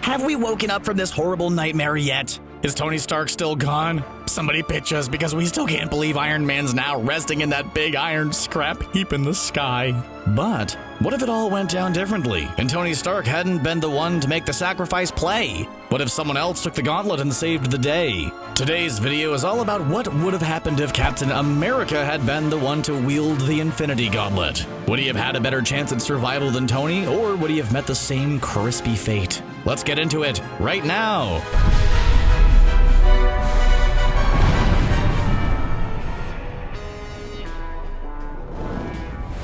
Have we woken up from this horrible nightmare yet? Is Tony Stark still gone? Somebody pitch us, because we still can't believe Iron Man's now resting in that big iron scrap heap in the sky. But what if it all went down differently, and Tony Stark hadn't been the one to make the sacrifice play? What if someone else took the gauntlet and saved the day? Today's video is all about what would have happened if Captain America had been the one to wield the Infinity Gauntlet. Would he have had a better chance at survival than Tony, or would he have met the same crispy fate? Let's get into it right now.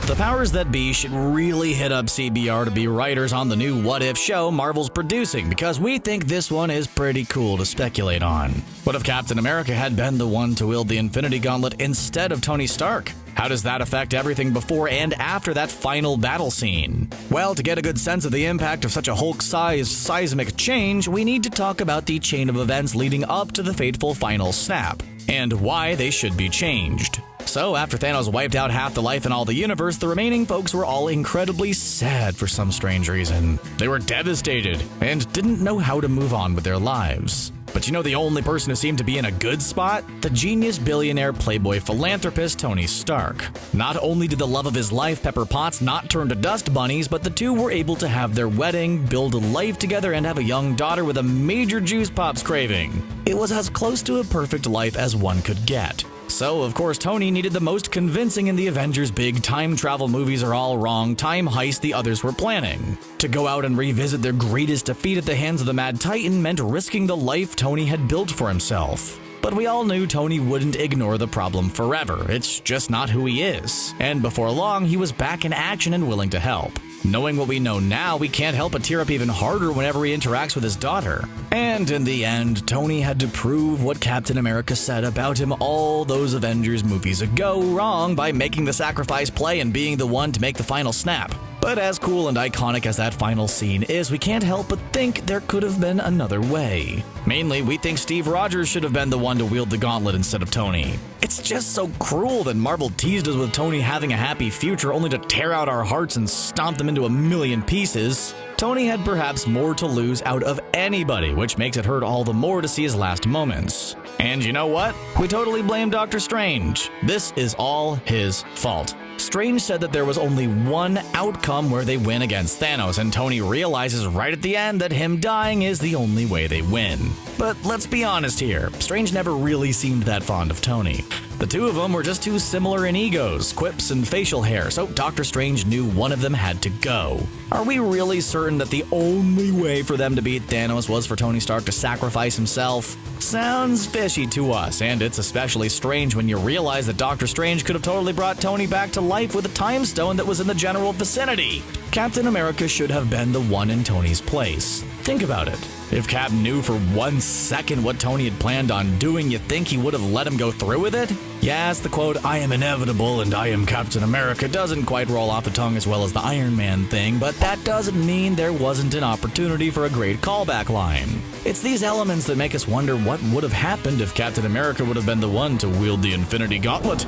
The powers that be should really hit up CBR to be writers on the new What If show Marvel's producing, because we think this one is pretty cool to speculate on. What if Captain America had been the one to wield the Infinity Gauntlet instead of Tony Stark? How does that affect everything before and after that final battle scene? Well, to get a good sense of the impact of such a Hulk-sized seismic change, we need to talk about the chain of events leading up to the fateful final snap, and why they should be changed. So, after Thanos wiped out half the life in all the universe, the remaining folks were all incredibly sad for some strange reason. They were devastated and didn't know how to move on with their lives. But you know the only person who seemed to be in a good spot? The genius billionaire playboy philanthropist Tony Stark. Not only did the love of his life, Pepper Potts, not turn to dust bunnies, but the two were able to have their wedding, build a life together, and have a young daughter with a major Juice Pops craving. It was as close to a perfect life as one could get. So, of course, Tony needed the most convincing in the Avengers' big time travel movies are all wrong time heist the others were planning. To go out and revisit their greatest defeat at the hands of the Mad Titan meant risking the life Tony had built for himself. But we all knew Tony wouldn't ignore the problem forever. It's just not who he is. And before long, he was back in action and willing to help. Knowing what we know now, we can't help but tear up even harder whenever he interacts with his daughter. And in the end, Tony had to prove what Captain America said about him all those Avengers movies ago wrong by making the sacrifice play and being the one to make the final snap. But as cool and iconic as that final scene is, we can't help but think there could have been another way. Mainly, we think Steve Rogers should have been the one to wield the gauntlet instead of Tony. It's just so cruel that Marvel teased us with Tony having a happy future only to tear out our hearts and stomp them into a million pieces. Tony had perhaps more to lose out of anybody, which makes it hurt all the more to see his last moments. And you know what? We totally blame Dr. Strange. This is all his fault. Strange said that there was only one outcome where they win against Thanos, and Tony realizes right at the end that him dying is the only way they win. But let's be honest here, Strange never really seemed that fond of Tony. The two of them were just too similar in egos, quips, and facial hair, so Dr. Strange knew one of them had to go. Are we really certain that the only way for them to beat Thanos was for Tony Stark to sacrifice himself? Sounds fishy to us, and it's especially strange when you realize that Dr. Strange could have totally brought Tony back to life with a time stone that was in the general vicinity. Captain America should have been the one in Tony's place. Think about it. If Cap knew for 1 second what Tony had planned on doing, you think he would have let him go through with it? Yes, the quote, "I am inevitable and I am Captain America" doesn't quite roll off the tongue as well as the Iron Man thing, but that doesn't mean there wasn't an opportunity for a great callback line. It's these elements that make us wonder what would have happened if Captain America would have been the one to wield the Infinity Gauntlet.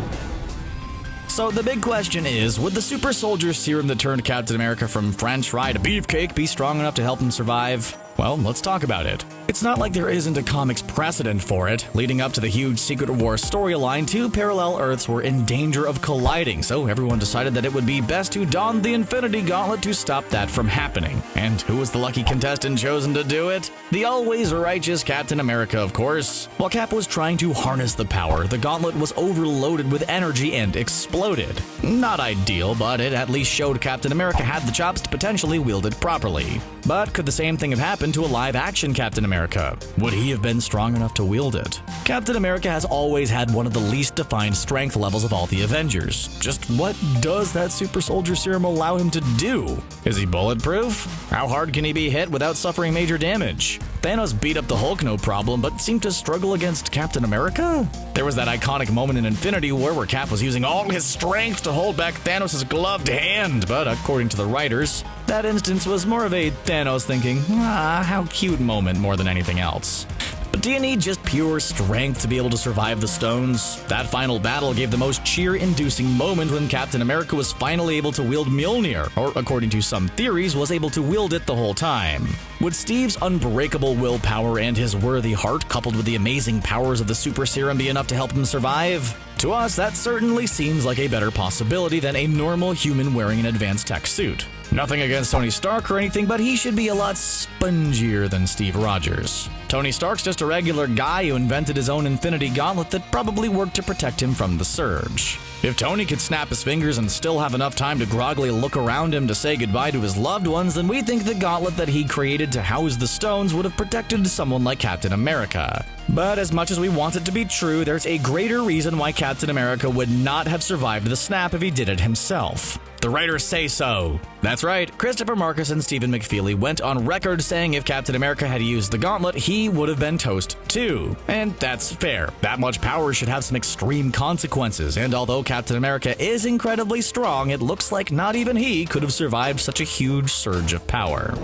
So the big question is, would the super soldier serum that turned Captain America from french fry to beefcake be strong enough to help him survive? Well, let's talk about it. It's not like there isn't a comics precedent for it. Leading up to the huge Secret War storyline, two parallel Earths were in danger of colliding, so everyone decided that it would be best to don the Infinity Gauntlet to stop that from happening. And who was the lucky contestant chosen to do it? The always righteous Captain America, of course. While Cap was trying to harness the power, the gauntlet was overloaded with energy and exploded. Not ideal, but it at least showed Captain America had the chops to potentially wield it properly. But could the same thing have happened to a live-action Captain America? Would he have been strong enough to wield it? Captain America has always had one of the least defined strength levels of all the Avengers. Just what does that super soldier serum allow him to do? Is he bulletproof? How hard can he be hit without suffering major damage? Thanos beat up the Hulk no problem, but seemed to struggle against Captain America? There was that iconic moment in Infinity War where Cap was using all his strength to hold back Thanos' gloved hand, but according to the writers, that instance was more of a Thanos thinking, how cute moment more than anything else. But But do you need just pure strength to be able to survive the stones? That final battle gave the most cheer-inducing moment when Captain America was finally able to wield Mjolnir, or according to some theories, was able to wield it the whole time. Would Steve's unbreakable willpower and his worthy heart, coupled with the amazing powers of the super serum, be enough to help him survive? To us, that certainly seems like a better possibility than a normal human wearing an advanced tech suit. Nothing against Tony Stark or anything, but he should be a lot spongier than Steve Rogers. Tony Stark's just a regular guy who invented his own Infinity Gauntlet that probably worked to protect him from the Surge. If Tony could snap his fingers and still have enough time to groggily look around him to say goodbye to his loved ones, then we think the gauntlet that he created to house the stones would have protected someone like Captain America. But as much as we want it to be true, there's a greater reason why Captain America would not have survived the snap if he did it himself. The writers say so. That's right, Christopher Marcus and Stephen McFeely went on record saying if Captain America had used the gauntlet, he would have been toast too. And that's fair. That much power should have some extreme consequences, and although Captain America is incredibly strong, it looks like not even he could have survived such a huge surge of power.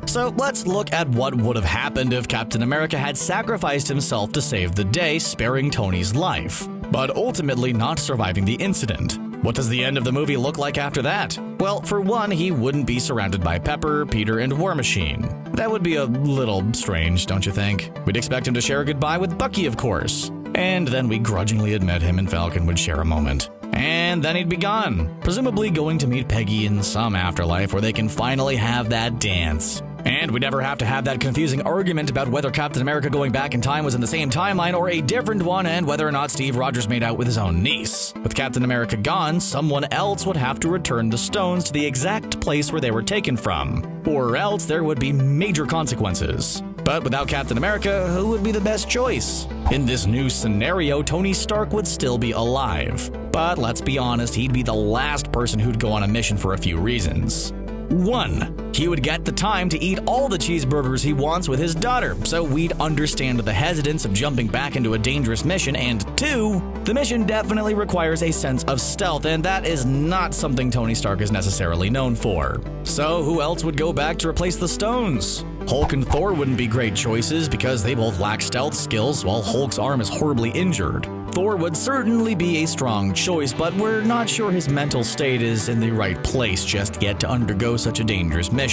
So let's look at what would have happened if Captain America had sacrificed himself to save the day, sparing Tony's life, but ultimately not surviving the incident. What does the end of the movie look like after that? Well, for one, he wouldn't be surrounded by Pepper, Peter, and War Machine. That would be a little strange, don't you think? We'd expect him to share a goodbye with Bucky, of course. And then we grudgingly admit him and Falcon would share a moment. And then he'd be gone, presumably going to meet Peggy in some afterlife where they can finally have that dance. And we never have to have that confusing argument about whether Captain America going back in time was in the same timeline or a different one, and whether or not Steve Rogers made out with his own niece. With Captain America gone, someone else would have to return the stones to the exact place where they were taken from, or else there would be major consequences. But without Captain America, who would be the best choice? In this new scenario, Tony Stark would still be alive. But let's be honest, he'd be the last person who'd go on a mission for a few reasons. 1. He would get the time to eat all the cheeseburgers he wants with his daughter, so we'd understand the hesitance of jumping back into a dangerous mission, and 2. The mission definitely requires a sense of stealth, and that is not something Tony Stark is necessarily known for. So who else would go back to replace the stones? Hulk and Thor wouldn't be great choices because they both lack stealth skills, while Hulk's arm is horribly injured. Thor would certainly be a strong choice, but we're not sure his mental state is in the right place just yet to undergo such a dangerous mission.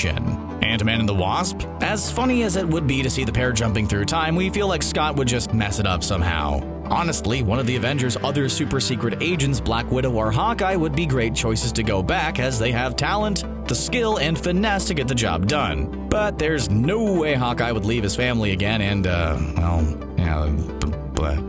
Ant-Man and the Wasp? As funny as it would be to see the pair jumping through time, we feel like Scott would just mess it up somehow. Honestly, one of the Avengers' other super secret agents, Black Widow or Hawkeye, would be great choices to go back as they have talent, the skill, and finesse to get the job done. But there's no way Hawkeye would leave his family again and,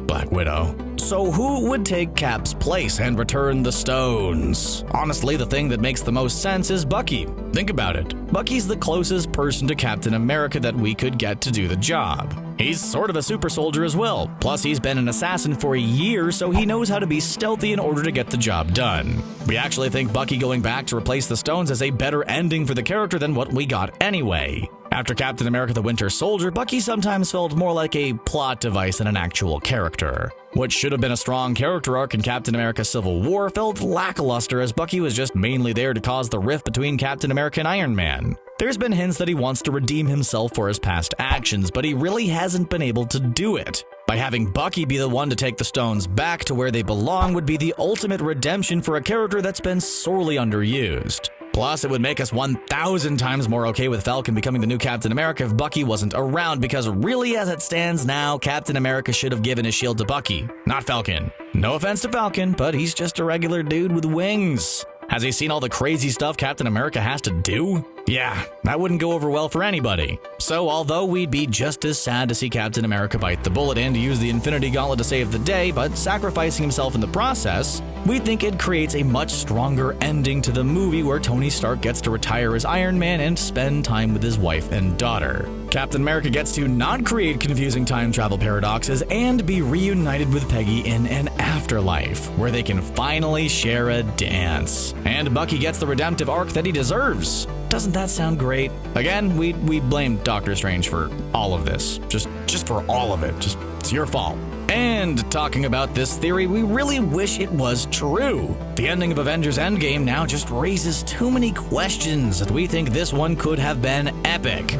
Black Widow. So who would take Cap's place and return the stones? Honestly, the thing that makes the most sense is Bucky. Think about it. Bucky's the closest person to Captain America that we could get to do the job. He's sort of a super soldier as well. Plus, he's been an assassin for a year, so he knows how to be stealthy in order to get the job done. We actually think Bucky going back to replace the stones is a better ending for the character than what we got anyway. After Captain America the Winter Soldier, Bucky sometimes felt more like a plot device than an actual character. What should have been a strong character arc in Captain America Civil War felt lackluster as Bucky was just mainly there to cause the rift between Captain America and Iron Man. There's been hints that he wants to redeem himself for his past actions, but he really hasn't been able to do it. By having Bucky be the one to take the stones back to where they belong would be the ultimate redemption for a character that's been sorely underused. Plus, it would make us 1,000 times more okay with Falcon becoming the new Captain America if Bucky wasn't around, because really as it stands now, Captain America should have given his shield to Bucky, not Falcon. No offense to Falcon, but he's just a regular dude with wings. Has he seen all the crazy stuff Captain America has to do? Yeah, that wouldn't go over well for anybody. So although we'd be just as sad to see Captain America bite the bullet and use the Infinity Gauntlet to save the day, but sacrificing himself in the process, we think it creates a much stronger ending to the movie where Tony Stark gets to retire as Iron Man and spend time with his wife and daughter. Captain America gets to not create confusing time travel paradoxes and be reunited with Peggy in an afterlife, where they can finally share a dance. And Bucky gets the redemptive arc that he deserves. Doesn't that sound great? Again, we blame Doctor Strange for all of this. Just for all of it. It's your fault. And talking about this theory, we really wish it was true. The ending of Avengers Endgame now just raises too many questions that we think this one could have been epic.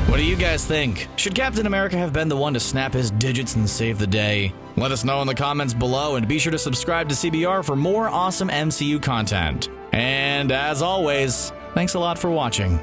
What do you guys think? Should Captain America have been the one to snap his digits and save the day? Let us know in the comments below, and be sure to subscribe to CBR for more awesome MCU content. And as always, thanks a lot for watching.